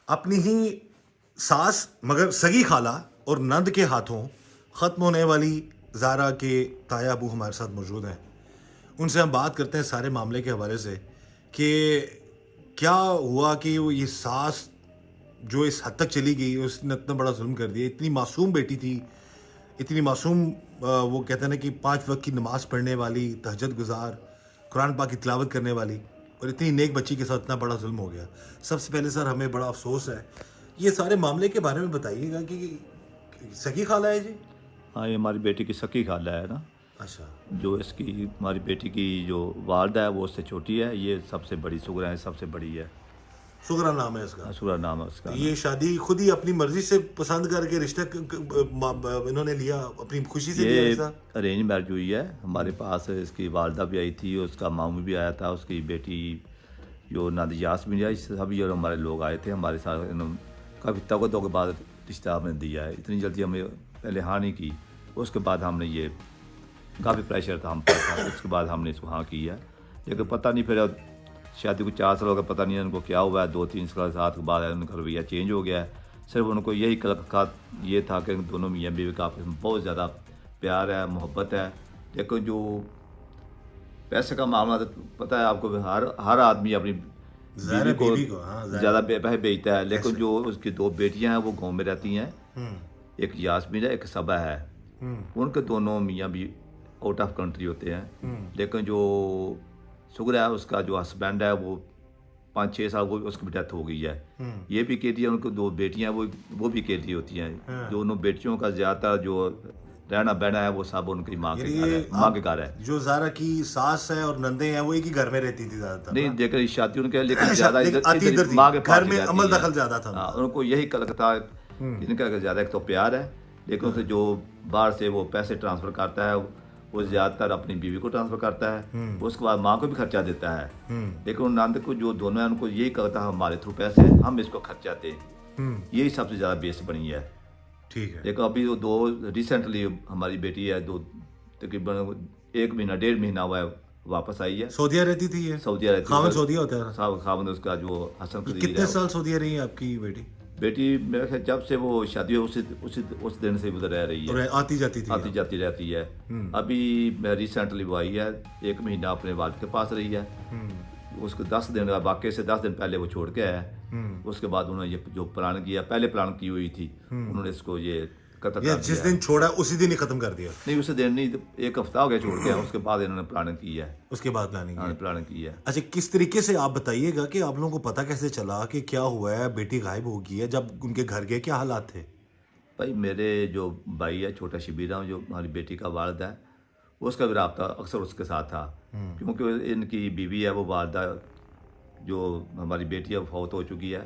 अपनी ही सास मगर सगी खाला और नंद के हाथों ख़त्म होने वाली ज़ारा के ताया अबू हमारे साथ मौजूद हैं। उनसे हम बात करते हैं सारे मामले के हवाले से कि क्या हुआ कि वो ये सास जो इस हद तक चली गई, उसने इतना बड़ा जुल्म कर दिया। इतनी मासूम बेटी थी, इतनी मासूम वो कहते हैं ना कि 5 वक्त की नमाज पढ़ने वाली, तहज्जुद गुजार, कुरान पाक की तिलावत करने वाली, और इतनी नेक बच्ची के साथ इतना बड़ा जुल्म हो गया। सबसे पहले सर हमें बड़ा अफसोस है। ये सारे मामले के बारे में बताइएगा कि सगी खाला है जी? हाँ, ये हमारी बेटी की सकी खाला है ना। अच्छा। जो इसकी हमारी बेटी की जो वालदा है वो उससे छोटी है, ये सबसे बड़ी सुगरा है, सबसे बड़ी है। सुगरा नाम है इसका? सुगरा नाम है उसका। ये शादी खुद ही अपनी मर्जी से पसंद करके रिश्ते इन्होंने लिया, अपनी खुशी से लिया ये रिश्ता? अरेंज मैरिज हुई है। हमारे पास इसकी वालदा भी आई थी, उसका मामू भी आया था, उसकी बेटी जो नादियास भी आई, सभी और हमारे लोग आए थे हमारे साथ। काफ़ी तवक़्क़ो के बाद रिश्ता हमने दिया है। इतनी जल्दी हमें पहले हाँ नहीं की, उसके बाद हमने ये काफ़ी प्रेशर था हम पर था, उसके बाद हमने इसको हाँ की है। लेकिन पता नहीं फिर शादी को 4 साल हो गया, पता नहीं उनको क्या हुआ है। 2-3 साल साथ के बाद उनका रवैया चेंज हो गया है। सिर्फ उनको यही ये था कि दोनों मियाँ बीवी का आपस में बहुत ज़्यादा प्यार है, मोहब्बत है। लेकिन जो पैसे का मामला तो पता है आपको, हर आदमी अपनी बीवी को ज़्यादा पैसे बेचता है। लेकिन जो उसकी 2 बेटियां हैं वो गांव में रहती हैं, एक यास्मीन है, एक सबा है। उनके दोनों मियाँ भी आउट ऑफ कंट्री होते हैं। लेकिन जो सुगरा है उसका जो हस्बैंड है वो 5-6 साल वो उसकी डेथ हो गई है। ये भी केटी है, उनको 2 बेटियां वो भी केटी होती हैं। दोनों बेटियों का ज़्यादातर जो रहना बहना है वो सब उनकी माँ के घर है। जो ज़ारा की सास है और नंदे हैं वो एक ही घर में रहती थी ज़्यादातर? नहीं, देखकर शादी उनके, लेकिन ज़्यादा इधर माँ के घर में अमल दखल ज़्यादा था। हाँ, उनको यही कलकत्ता इनका ज़्यादा एक तो प्यार है। लेकिन उसे जो बाहर से वो पैसे ट्रांसफ़र करता है वो ज़्यादातर अपनी बीवी को ट्रांसफ़र करता है, उसके बाद माँ को भी खर्चा देता है। लेकिन नंद को जो दोनों हैं उनको यही कहता है हमारे थ्रू पैसे हम इसको खर्चा दें, यही सबसे ज़्यादा बेस बनी है। ठीक है। लेकिन अभी वो 2 रिसेंटली हमारी बेटी है, 2 तकरीबन 1 महीना 1.5 महीना हुआ है, वापस आई है। सऊदीया रहती थी ये? सऊदीया रहती है। खामन सऊदीया होता है? खामन उसका जो हसन खदीर है। कितने साल सऊदीया रही है आपकी बेटी? बेटी मेरे ख्याल जब से वो शादी हो उस दिन से उधर रह रही है, आती जाती रहती है। अभी रिसेंटली वो आई है, 1 महीना अपने वालिद के पास रही है। उसको 10 दिन वाकई से 10 दिन पहले वो छोड़ के आया है। उसके बाद उन्होंने ये जो प्लान किया, पहले प्लान की हुई थी, उन्होंने इसको ये कत्ल कर दिया। जिस दिन छोड़ा उसी दिन ही खत्म कर दिया? नहीं, उसी दिन नहीं, 1 हफ्ता हो गया छोड़ के, उसके बाद इन्होंने प्लानिंग की है। उसके बाद प्लानिंग की है। अच्छा, किस तरीके से आप बताइएगा कि आप लोगों को पता कैसे चला कि क्या हुआ है, बेटी गायब हो गई है? जब उनके घर गए क्या हालात थे? भाई मेरे जो भाई है छोटा शबीरा, जो हमारी बेटी का वालिद है, उसका भी रब्ता अक्सर उसके साथ था। क्योंकि इनकी बीवी है वो वालिदा, जो हमारी बेटी है फौत हो चुकी है।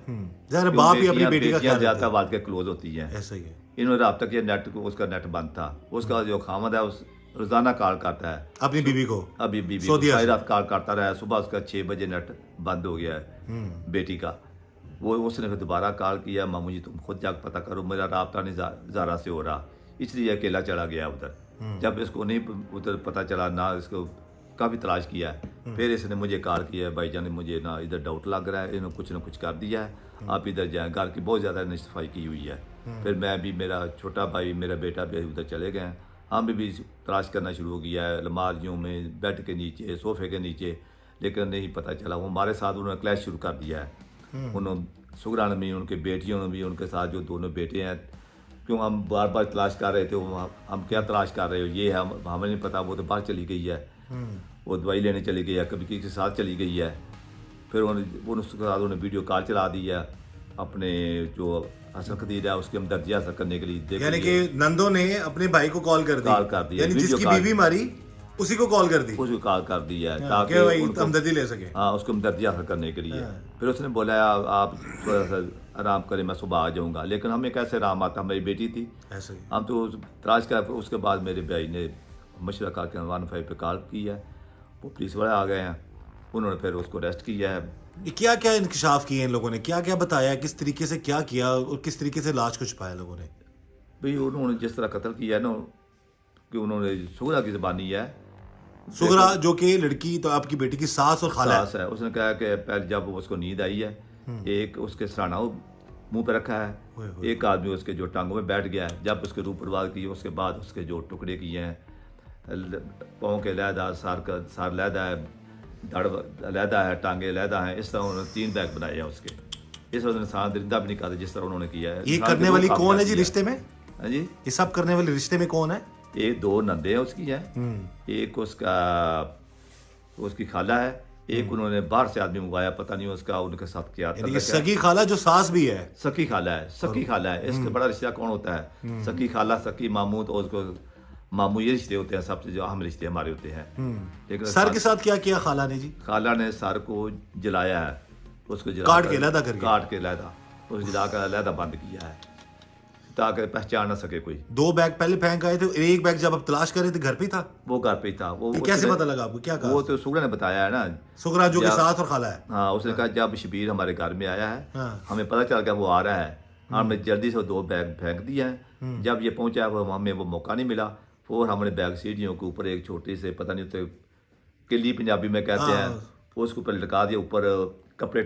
बाप ही अपनी बेटी का ख्याल ज्यादा वालिद के क्लोज होती हैं। ऐसा ही है। इन्होंने रब्ता किया, नेट को उसका नेट बंद था। उसका जो खामद है उस रोजाना कॉल करता है अपनी बीवी को, अभी बीवी को सारी रात कॉल करता रहा है। सुबह उसका 6 बजे नेट बंद हो गया है बेटी का। वो उसने फिर दोबारा कॉल किया, मामू जी तुम खुद जाकर पता करो, मेरा रब्ता नहीं ज़ारा से हो रहा, इसलिए अकेला चला गया उधर। जब इसको नहीं उधर पता चला ना, इसको काफ़ी तलाश किया है। फिर इसने मुझे कॉल किया, भाईजान ने मुझे ना इधर डाउट लग रहा है, इन्होंने कुछ ना कुछ कर दिया है, आप इधर जाएँ। घर की बहुत ज़्यादा सफाई की हुई है। फिर मैं भी, मेरा छोटा भाई, मेरा बेटा भी उधर चले गए हैं। हम भी तलाश करना शुरू हो किया है, अलमारियों में, बेड के नीचे, सोफे के नीचे, लेकिन नहीं पता चला। वो हमारे साथ उन्होंने क्लैश शुरू कर दिया है। उन्होंने सुगरा ने भी, उनके बेटियों ने भी, उनके साथ जो दोनों बेटे हैं, क्यों हम बार बार तलाश कर रहे थे, हम क्या तलाश कर रहे हो, ये है, हमें नहीं पता। वो तो बाहर चली गई है, वो दवाई लेने चली गई है, कभी किसी के साथ चली गई है। फिर उसके साथ उन्होंने वीडियो कॉल चला दी है अपने जो हसन खदीर है उसके हमदर्दी हासिल करने के लिए। यानी कि नंदो ने अपने भाई को कॉल कर दी, यानी जिसकी बीवी मारी उसी को कॉल कर दी, उसको कॉल कर दी है ताकि हमदर्दी ले सके। हाँ, उसको हमदर्दी हासिल करने के लिए। फिर उसने बोला आप थोड़ा सा आराम करें, मैं सुबह आ जाऊँगा। लेकिन हमें कैसे आराम आता, हमारी बेटी थी, ऐसे ही हम तो तलाश कर। उसके बाद मेरे भाई ने मशवरा करके 115 पे कॉल की है, वो पुलिस वाले आ गए हैं, उन्होंने फिर उसको अरेस्ट किया है। क्या क्या इंकशाफ किए इन लोगों ने, क्या क्या बताया, किस तरीके से क्या किया और किस तरीके से लाश को छुपाया लोगों ने? भाई उन्होंने जिस तरह कत्ल किया है ना, कि उन्होंने सुगरा की ज़बानी है। सुगरा जो कि लड़की तो आपकी बेटी की सास और खाला है, उसने कहा कि पहले जब उसको नींद आई है, एक उसके सराना मुंह पे रखा है, ओए होए। एक आदमी उसके जो टांगों में बैठ गया है। जब उसके रूप परवार की उसके बाद उसके जो टुकड़े किए हैं, पाँव के लहदा, सार लहदा है, धड़ लहदा है, टांगे लहदा हैं, इस तरह उन्होंने 3 बैग बनाए हैं उसके। इस वजह इंसान दरिंदा भी नहीं खाता जिस तरह उन्होंने किया है। ये इंसान करने की वाली रूह कौन है कामयाब जी किया रिश्ते में? हाँ जी, ये सब करने वाले रिश्ते में कौन है? ये 2 नंदे हैं उसकी हैं, एक उसकी खाला है, एक उन्होंने बाहर से आदमी मंगवाया, पता नहीं उसका उनके साथ क्या यानी कि तल्लुक है। सगी खाला जो सास भी है। सकी खाला है, सकी खाला है। इससे बड़ा रिश्ता कौन होता है? सकी खाला, सकी मामू, तो उसको मामू ये रिश्ते होते हैं, सबसे जो अहम रिश्ते हमारे होते हैं। लेकिन सर के साथ क्या किया खाला ने जी? खाला ने सर को जलाया है, उसको काट के अलहदा करके? काट के अलहदा, उसको जला कर अलहदा बंद किया है ताकि पहचान ना सके कोई। 2 बैग पहले फेंक आए थे, एक बैग जब आप तलाश कर रहे थे घर पे ही था? वो घर पे ही था। वो ये कैसे उसने- पता लगा आपको? क्या कहा? वो तो सुगरा ने बताया है ना। सुगरा जो के या- सास और खाला है। हाँ, उसने कहा जब शबीर हमारे घर में आया है, हाँ। हमें पता चल गया वो आ रहा है, हमने जल्दी से 2 बैग फेंक दिए हैं। जब ये पहुंचा वो हमें वो मौका नहीं मिला, फिर हमने बैग सीढ़ियों के ऊपर एक छोटी से, पता नहीं उसे किली पंजाबी में कहते हैं, उसके ऊपर लटका दिया, ऊपर कपड़े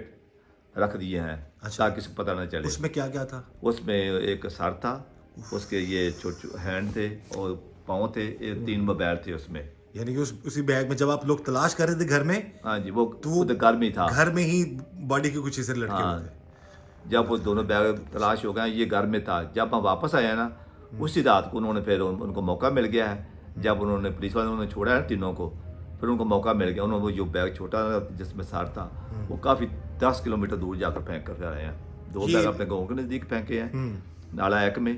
रख दिए हैं ताकि किसी को पता ना चले। उसमें क्या क्या था? उसमें एक सर था, उसके ये छोटे हैंड थे और पाँव थे, ये 3 मोबाइल थे उसमें। यानी कि उसी बैग में जब आप लोग तलाश कर रहे थे घर में, हाँ जी, वो तो घर में ही था। घर में ही बॉडी के कुछ हिस्से लटके हुए हाँ, थे। जब वो दोनों बैग तलाश हो गए, ये घर में था। जब हम वापस आए ना, उसी रात को उन्होंने फिर उनको मौका मिल गया है। जब उन्होंने पुलिस वालों ने छोड़ा है तीनों को, फिर उनको मौका मिल गया। उन्होंने वो जो बैग छोटा जिसमें सार था, वो काफ़ी 10 किलोमीटर दूर जाकर फेंक कर आए हैं। 2 बैग अपने गाँव के नज़दीक फेंके हैं, नाला एक में।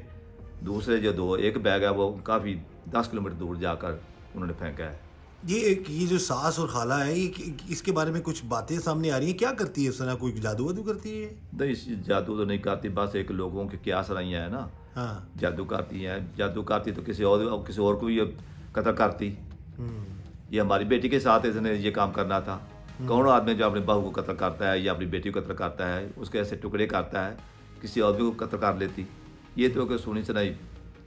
दूसरे जो एक बैग है वो काफ़ी 10 किलोमीटर दूर जाकर उन्होंने फेंका है। ये जो सास और खाला है, ये इसके बारे में कुछ बातें सामने आ रही हैं? क्या करती है सना? कोई जादू वादू करती है? नहीं, जादू तो नहीं करती, बस एक लोगों के क्या सराइयाँ है ना, हाँ। जादू करती हैं। जादू करती तो किसी और को ये कत्ल करती। ये हमारी बेटी के साथ इसने ये काम करना था। कौन आदमी जो अपने बहू को कत्ल करता है या अपनी बेटी को कत्ल करता है, उसके ऐसे टुकड़े करता है, किसी आदमी को कत्ल कर लेती। ये तो कि सुनी सुनाई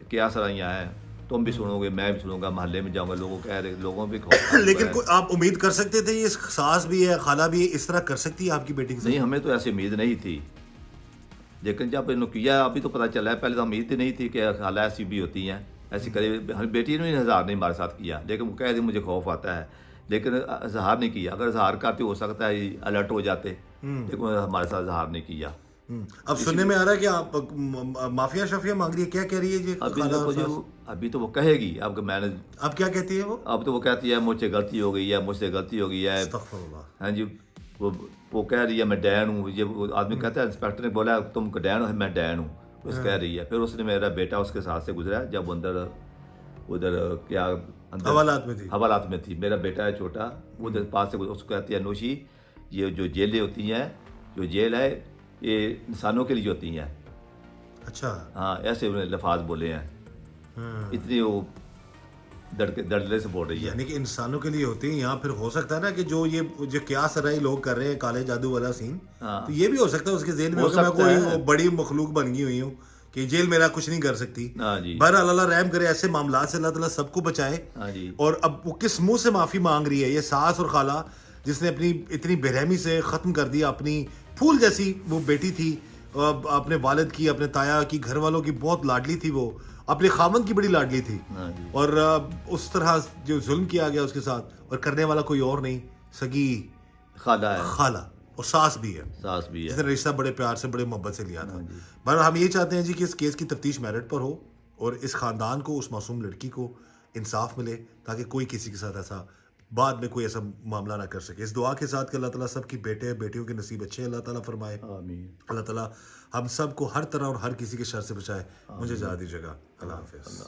क्या सराइयाँ हैं, तुम भी सुनोगे, मैं भी सुनूंगा, मोहल्ले में जाऊंगा, लोगों भी लेकिन आप उम्मीद कर सकते थे ये सास भी है, खाला भी है, इस तरह कर सकती है आपकी बेटी के साथ? नहीं, हमें तो ऐसी उम्मीद नहीं थी, लेकिन जब इन्होंने किया अभी तो पता चला है। पहले तो उम्मीद ही नहीं थी कि खाला ऐसी भी होती हैं, ऐसी करे। हमारी बेटी ने इजहार नहीं हमारे साथ किया, लेकिन वो कह दी मुझे खौफ आता है, लेकिन इजहार नहीं किया। अगर इजहार करती हो सकता है अलर्ट हो जाते, लेकिन हमारे साथ इजहार नहीं किया। अब सुनने में आ रहा है कि आप माफिया शफिया मांग रही है, क्या कह रही है जी खाला और सास? अभी तो वो कहेगी। अब मैंने अब क्या कहती है वो? अब तो वो कहती है मुझसे गलती हो गई है, मुझसे गलती हो गई है। अस्तगफुरुल्लाह। हाँ जी, वो कह रही है मैं डैन हूँ। ये वो आदमी कहता है, इंस्पेक्टर ने बोला तुम डैन हो, मैं डैन हूँ, उस कह रही है। फिर उसने मेरा बेटा उसके साथ से गुजरा जब उधर क्या अंदर हवालात में थी। मेरा बेटा है छोटा, उधर पास से उसको कहती है नौशी, ये जो जेलें होती हैं, जो जेल है ये इंसानों के लिए होती हैं। अच्छा। हाँ, ऐसे उन्होंने लफाज बोले हैं। इतनी वो दर्दले से बोल रही है। यानी कि इंसानों के लिए होती है। यहाँ फिर हो सकता है ना कि जो क्या सराई लोग कर रहे हैं, काले जादू वाला सीन, हाँ। तो ये भी हो सकता है उसके जेल में, मैं कोई बड़ी मखलूक बन गई हुई हूँ कि जेल मेरा कुछ नहीं कर सकती। हाँ जी, बहरहाल अल्लाह रहम करे, ऐसे मामला से अल्लाह ताला सबको बचाए। हाँ जी। और अब वो किस मुंह से माफी मांग रही है ये सास और खाला, जिसने अपनी इतनी बेरहमी से खत्म कर दिया अपनी फूल जैसी वो बेटी थी, अपने वालिद की, अपने ताया की, घर वालों की बहुत लाडली थी, वो अपने खामन की बड़ी लाडली थी। हाँ जी। और उस तरह जो जुल्म किया गया उसके साथ, और करने वाला कोई और नहीं, सगी खाला है, खाला और सास भी है, सास भी है। जिसने रिश्ता बड़े प्यार से बड़े मोहब्बत से लिया था। बहरहाल हम ये चाहते हैं जी कि इस केस की तफ्तीश मेरिट पर हो और इस खानदान को, उस मासूम लड़की को इंसाफ मिले, ताकि कोई किसी के साथ ऐसा बाद में कोई ऐसा मामला ना कर सके। इस दुआ के साथ कि अल्लाह ताला सबकी बेटे बेटियों के नसीब अच्छे अल्लाह ताला फरमाए। आमीन। अल्लाह ताला हम सबको हर तरह और हर किसी के शर से बचाए। मुझे इजाज़त दीजिएगा। अल्लाह हाफिज़।